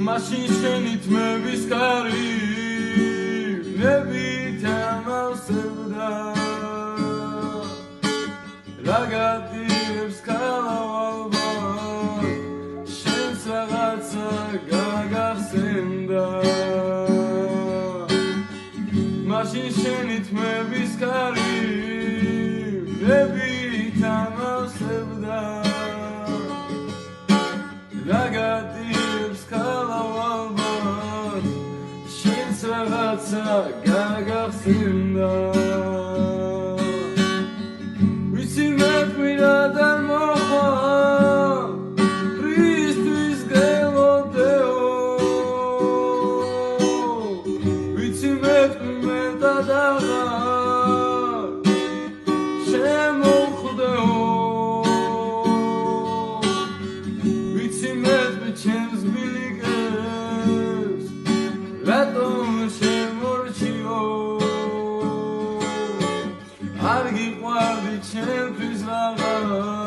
მაშინ შენი თმების კარი ნებით ამავსებდა რა გადიებს ქალავალბა შენს რაღაცა გაგახსენდა მაშინ შენი თმების კარი ნებით ამავსებდა რა გადიებს ქალავალბა შენს რაღაცა გაგახსენდა ვიცი მეკვირა და მოხვა ქრისტის გელოდეო ვიცი მეკვირა და აღარ შემოხვდეო ვიცი მეკვირა ჩემს ბილიკებს რატომ შემორჩიო არ გიყვარდი ჩემთვის რაღაც